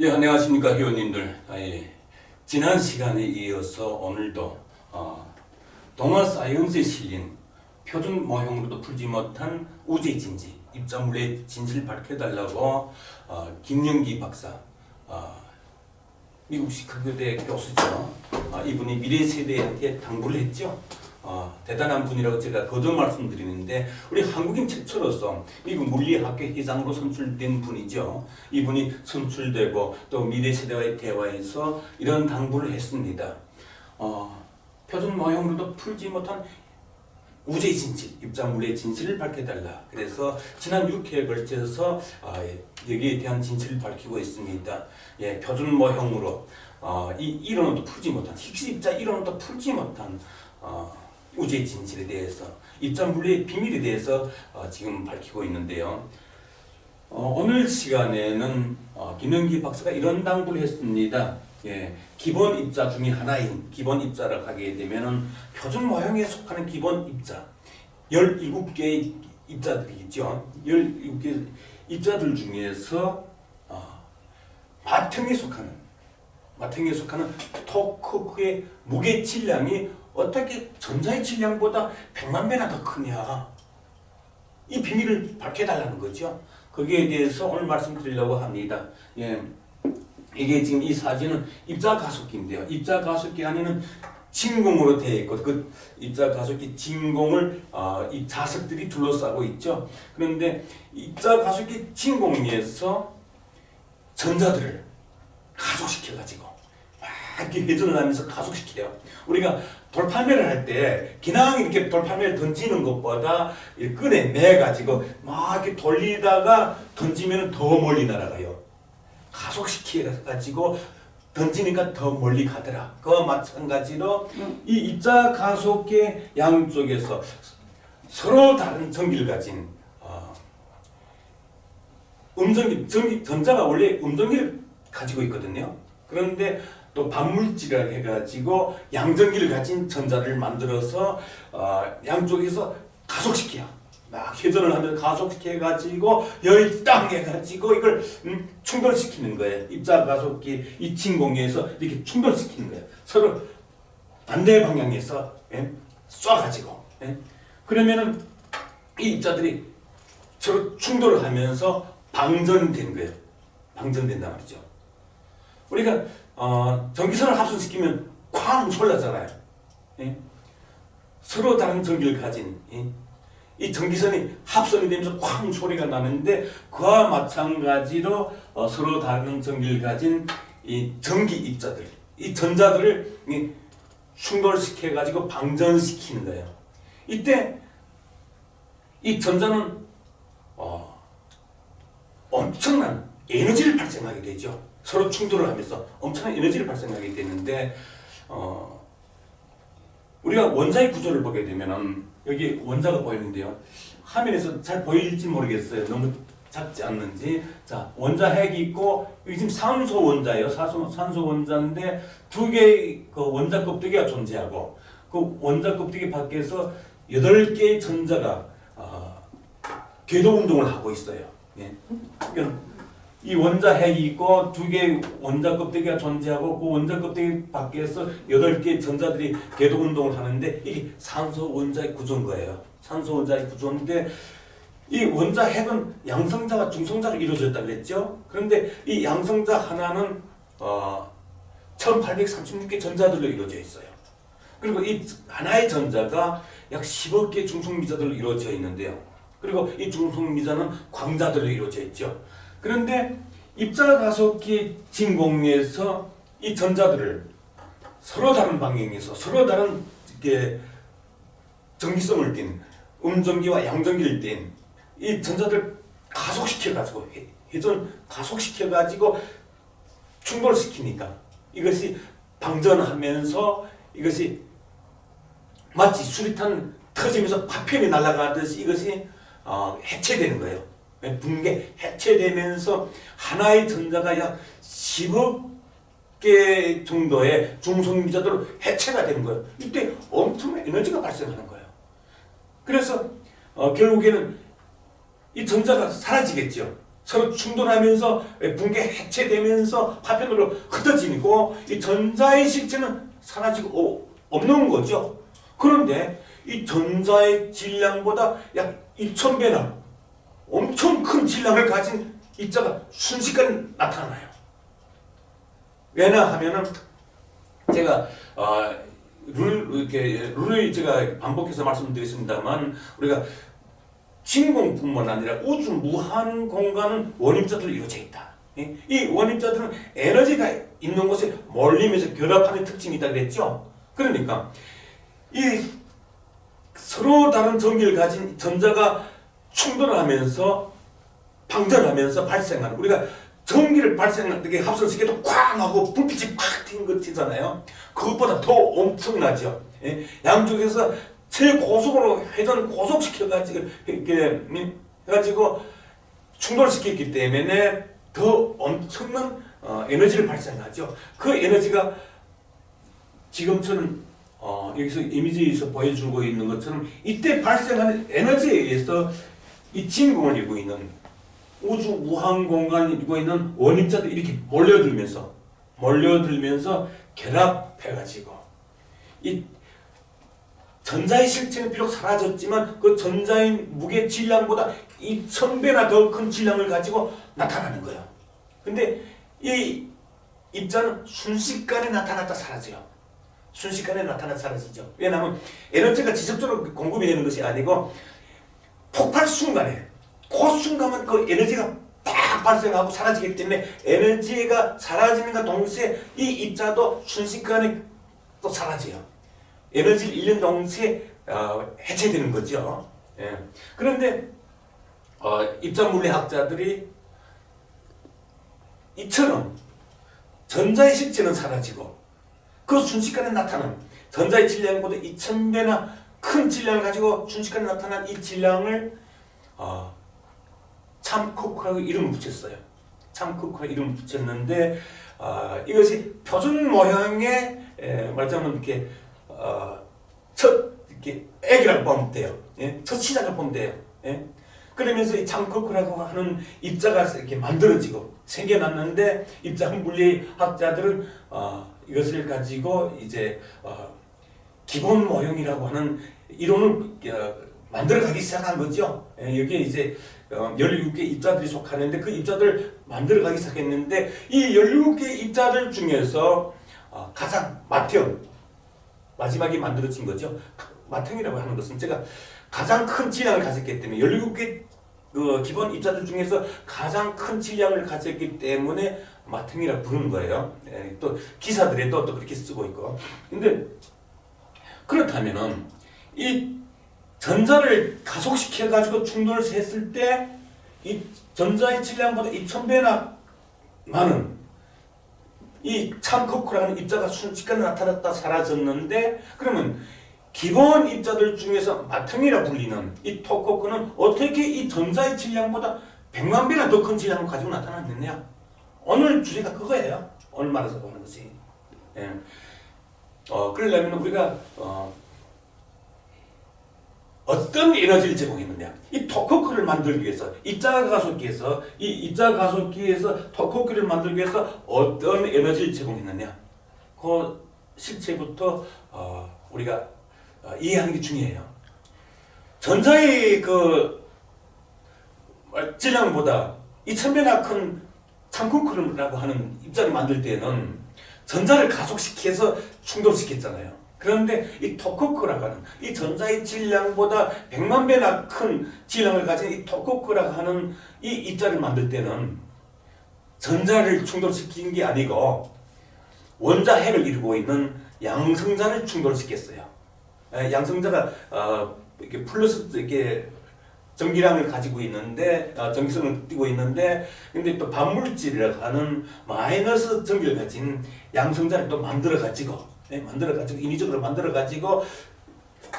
예, 안녕하십니까, 회원님들. 지난 시간에 이어서 오늘도 동화 사이언스에 실린 표준 모형으로도 풀지 못한 우주의 진지, 입자물의 진실을 밝혀달라고 김영기 박사, 미국 시카고대 교수죠. 이분이 미래 세대한테 당부를 했죠. 대단한 분이라고 제가 거듭 말씀드리는데, 우리 한국인 최초로서 미국 물리학회 회장으로 선출된 분이죠. 이분이 선출되고 또 미래 세대와의 대화에서 이런 당부를 했습니다. 표준 모형으로도 풀지 못한 우주의 진실, 입자물의 진실을 밝혀달라. 그래서 지난 6회에 걸쳐서 여기에 대한 진실을 밝히고 있습니다. 예, 표준 모형으로 이 이론도 풀지 못한, 힉스 입자 이론도 풀지 못한 우주의 진실에 대해서, 입자물리의 비밀에 대해서 지금 밝히고 있는데요. 오늘 시간에는 김영기 박사가 이런 당부를 했습니다. 예, 기본 입자 중에 하나인 기본 입자를 하게 되면은 표준 모형에 속하는 기본 입자 17개의 입자들이 있죠. 17개 입자들 중에서 마탱에 속하는 토크의 무게 질량이 어떻게 전자의 질량보다 100만 배나 더 크냐, 이 비밀을 밝혀달라는 거죠. 거기에 대해서 오늘 말씀드리려고 합니다. 예, 이게 지금 이 사진은 입자 가속기인데요. 입자 가속기 안에는 진공으로 되어 있고, 그 입자 가속기 진공을 이 자석들이 둘러싸고 있죠. 그런데 입자 가속기 진공에서 전자들을 가속시켜가지고 막 이렇게 회전을 하면서 가속시켜요. 우리가 돌팔매를 할 때 그냥 이렇게 돌팔매를 던지는 것보다 끈에 매가지고 막 이렇게 돌리다가 던지면 더 멀리 날아가요. 가속시켜가지고 던지니까 더 멀리 가더라. 그와 마찬가지로 이 입자 가속기 양쪽에서 서로 다른 전기를 가진 전자가 원래 음전기를 가지고 있거든요. 그런데 또 반물질을 해가지고 양전기를 가진 전자를 만들어서 양쪽에서 가속시켜요. 막 회전을 하면서 가속시켜가지고 열이 땅 해가지고 이걸 충돌시키는 거예요. 입자 가속기 이 진공에서 이렇게 충돌시키는 거예요. 서로 반대 방향에서 쏴가지고. 그러면은 이 입자들이 서로 충돌을 하면서 방전된 거예요. 방전된단 말이죠. 우리가 전기선을 합선시키면 쾅 소리나잖아요. 서로 다른 전기를 가진 이 전기선이 합선이 되면서 쾅 소리가 나는데, 그와 마찬가지로 서로 다른 전기를 가진 이 전기 입자들, 이 전자들을 충돌시켜 가지고 방전시키는 거예요. 이때 이 전자는 엄청난 에너지를 발생하게 되죠. 서로 충돌을 하면서 엄청난 에너지를 발생하게 되는데, 우리가 원자의 구조를 보게 되면은 여기 원자가 보이는데요. 화면에서 잘 보일지 모르겠어요. 너무 작지 않는지. 자, 원자 핵이 있고, 여기 지금 산소 원자예요. 산소 원자인데 두 개의 그 원자 껍데기가 존재하고, 그 원자 껍데기 밖에서 8개의 전자가 궤도 운동을 하고 있어요. 예. 그러니까 이 원자 핵이 있고 두 개의 원자 껍데기가 존재하고, 그 원자 껍데기 밖에서 8개의 전자들이 궤도 운동을 하는데, 이게 산소 원자의 구조인 거예요. 산소 원자의 구조인데, 이 원자 핵은 양성자와 중성자로 이루어졌다고 그랬죠. 그런데 이 양성자 하나는 1836개 전자들로 이루어져 있어요. 그리고 이 하나의 전자가 약 10억 개 중성미자들로 이루어져 있는데요. 그리고 이 중성미자는 광자들로 이루어져 있죠. 그런데 입자 가속기 진공에서 이 전자들을 서로 다른 방향에서 서로 다른 전기성을 띤 음전기와 양전기를 띤 이 전자들 가속시켜가지고 회전 가속시켜가지고 충돌시키니까 이것이 방전하면서 이것이 마치 수리탄 터지면서 파편이 날아가듯이 이것이 해체되는 거예요. 붕괴, 해체되면서 하나의 전자가 약 10억 개 정도의 중성미자들로 해체가 되는 거예요. 이때 엄청난 에너지가 발생하는 거예요. 그래서 결국에는 이 전자가 사라지겠죠. 서로 충돌하면서 붕괴 해체되면서 파편으로 흩어지고 이 전자의 실체는 사라지고 없는 거죠. 그런데 이 전자의 질량보다 약 2000배나 엄청 큰 질량을 가진 입자가 순식간에 나타나요. 왜냐하면은 제가 룰을 제가 반복해서 말씀드렸습니다만 우리가 진공뿐만 아니라 우주 무한 공간은 원입자들로 이루어져 있다. 이 원입자들은 에너지가 있는 곳에 몰리면서 결합하는 특징이 있다고 그랬죠. 그러니까 이 서로 다른 전기를 가진 전자가 충돌하면서 방전하면서 발생하는 우리가 전기를 발생하게 합성시켜도 쾅 하고 불빛이 팍 튀는 것 있잖아요. 그것보다 더 엄청나죠. 양쪽에서 최고속으로 회전 고속시켜가지고 이렇게 해가지고 충돌시켰기 때문에 더 엄청난 에너지를 발생하죠. 그 에너지가 지금처럼 여기서 이미지에서 보여주고 있는 것처럼 이때 발생하는 에너지에 의해서 이 진공을 이루고 있는 우주 무한 공간을 이루고 있는 원입자들이 이렇게 몰려들면서 결합해가지고 이 전자의 실체는 비록 사라졌지만 그 전자의 무게 질량보다 2000배나 더 큰 질량을 가지고 나타나는 거예요. 근데 이 입자는 순식간에 나타났다 사라져요. 순식간에 나타났다 사라지죠. 왜냐하면 에너지가 지속적으로 공급이 되는 것이 아니고 폭발 순간에 그 순간만 그 에너지가 딱 발생하고 사라지기 때문에 에너지가 사라지는과 동시에 이 입자도 순식간에 또 사라져요. 에너지를 잃는 동시에 해체되는 거죠. 예. 그런데 입자물리학자들이 이처럼 전자의 실체는 사라지고 그 순식간에 나타난 전자의 질량보다 2000배나 큰 질량을 가지고 순식간에 나타난 이 질량을 참코크라고 이름을 붙였어요. 참코크라고 이름을 붙였는데 이것이 표준 모형의 말하자면 이렇게 이렇게 액이라고 보면 돼요. 예? 첫 시작을 보면 돼요. 예? 그러면서 이 참코크라고 하는 입자가 이렇게 만들어지고 생겨났는데 입자 물리학자들은 이것을 가지고 이제 기본 모형이라고 하는 이론을 만들어가기 시작한 거죠. 예? 여기에 이제 16개 입자들이 속하는데 그 입자들을 만들어가기 시작했는데 이 17개 입자들 중에서 가장 맏형 마지막에 만들어진 거죠. 맏형이라고 하는 것은 제가 가장 큰 질량을 가졌기 때문에 17개 그 기본 입자들 중에서 가장 큰 질량을 가졌기 때문에 맏형이라고 부르는 거예요. 예, 또 기사들에도 또 그렇게 쓰고 있고. 근데 그렇다면은 이 전자를 가속시켜 가지고 충돌을 했을 때 이 전자의 질량보다 2000배나 많은 이 참코크라는 입자가 순식간에 나타났다 사라졌는데 그러면 기본 입자들 중에서 맏형이라 불리는 이 토코크는 어떻게 이 전자의 질량보다 100만 배나 더 큰 질량을 가지고 나타났느냐? 오늘 주제가 그거예요. 오늘 말해서 보는 것이. 예. 그러려면 우리가 어떤 에너지를 제공했느냐? 이 토코크를 만들기 위해서 입자 가속기에서 토코크를 만들기 위해서 어떤 에너지를 제공했느냐? 그 실체부터 우리가 이해하는 게 중요해요. 전자의 그 질량보다 2000배나 큰 참코크라고 하는 입자를 만들 때는 전자를 가속시켜서 충돌시켰잖아요. 그런데 이 토코크라고 하는 이 전자의 질량보다 100만 배나 큰 질량을 가진 이 토코크라고 하는 이 입자를 만들 때는 전자를 충돌시킨 게 아니고 원자 핵을 이루고 있는 양성자를 충돌시켰어요. 양성자가 이렇게 플러스 이렇게 전기량을 가지고 있는데 전기성을 띠고 있는데 근데 또 반물질이라고 하는 마이너스 전기를 가진 양성자를 또 만들어 가지고 인위적으로 만들어 가지고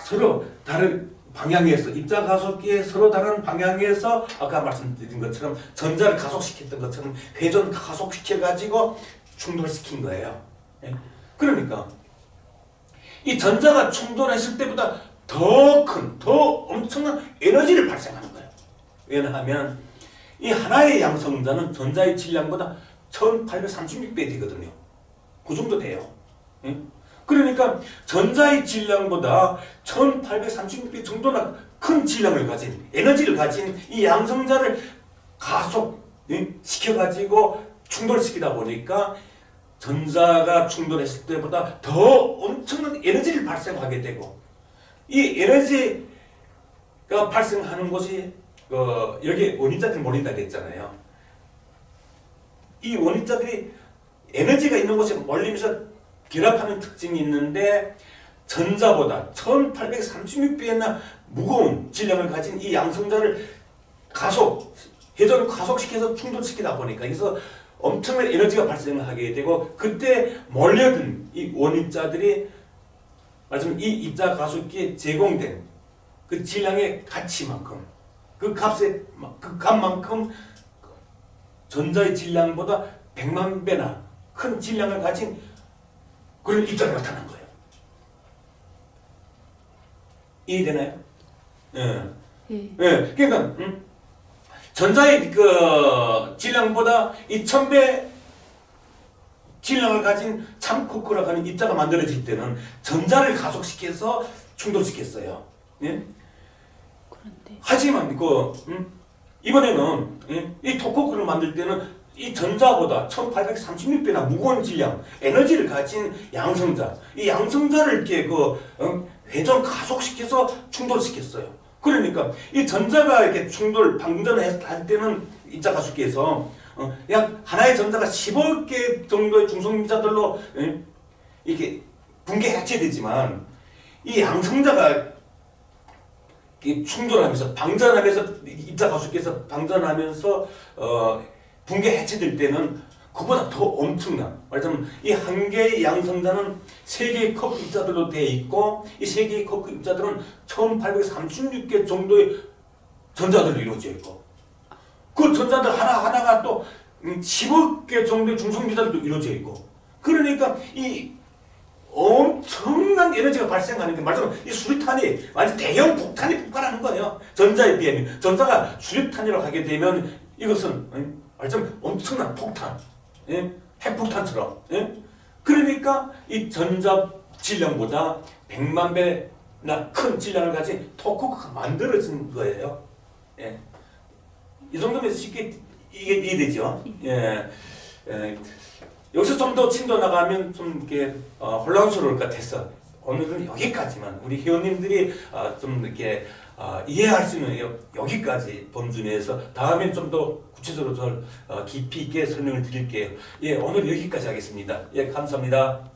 서로 다른 방향에서 입자 가속기에 서로 다른 방향에서 아까 말씀드린 것처럼 전자를 가속시켰던 것처럼 회전 가속시켜 가지고 충돌시킨 거예요. 그러니까 이 전자가 충돌했을 때보다 더 큰, 더 엄청난 에너지를 발생하는 거예요. 왜냐하면 이 하나의 양성자는 전자의 질량보다 1836배 되거든요. 그 정도 돼요. 예? 그러니까 전자의 질량보다 1836배 정도나 큰 질량을 가진, 에너지를 가진 이 양성자를 가속 시켜가지고 충돌시키다 보니까 전자가 충돌했을 때보다 더 엄청난 에너지를 발생하게 되고, 이 에너지가 발생하는 곳이 여기 원인자들이 몰린다 그랬잖아요. 이 원인자들이 에너지가 있는 곳에 몰리면서 결합하는 특징이 있는데, 전자보다 1836배나 무거운 질량을 가진 이 양성자를 회전을 가속시켜서 충돌시키다 보니까 그래서 엄청난 에너지가 발생하게 되고, 그때 몰려든 이 원입자들이 말하자면 이 입자 가속기에 제공된 그 질량의 가치만큼, 그 값만큼 전자의 질량보다 100만 배나 큰 질량을 가진 그런 입자가 나타난 거예요. 이해되나요? 예. 예. 그러니까 전자의 그 질량보다 2000배 질량을 가진 참코크라고 하는 입자가 만들어질 때는 전자를 가속시켜서 충돌시켰어요. 예? 하지만 이번에는 이 토코크를 만들 때는 이 전자보다 1836배나 무거운 질량, 에너지를 가진 양성자, 이 양성자를 이렇게 회전 가속시켜서 충돌시켰어요. 그러니까 이 전자가 이렇게 방전을 할 때는 입자 가속기에서 약 하나의 전자가 10억 개 정도의 중성입자들로 이렇게 분계 해체되지만, 이 양성자가 충돌하면서 방전하면서 입자 가속기에서 방전하면서 분계 해체될 때는 그보다 더 엄청난, 말하자면 이 한 개의 양성자는 3개의 커크 입자들로 되어 있고, 이 3개의 커크 입자들은 1836개 정도의 전자들로 이루어져 있고, 그 전자들 하나하나가 또 10억 개 정도의 중성입자들로 이루어져 있고, 그러니까 이 엄청난 에너지가 발생하는 게, 말하자면 이 수류탄이 완전 대형 폭탄이 폭발하는 거예요. 전자에 비하면. 전자가 수류탄이라고 하게 되면 이것은 말하자면 엄청난 폭탄, 핵폭탄처럼. 그러니까 이 전자 질량보다 100만 배나 큰 질량을 가진 토크가 만들어진 거예요. 이 정도면 쉽게 이해되죠? 여기서 좀 더 진도 나가면 좀 이렇게 혼란스러울 것 같아서 오늘은 여기까지만, 우리 회원님들이 좀 이렇게 이해할 수 있는 여기까지 범주내에서 다음엔 좀 더 구체적으로 깊이 있게 설명을 드릴게요. 오늘 여기까지 하겠습니다. 감사합니다.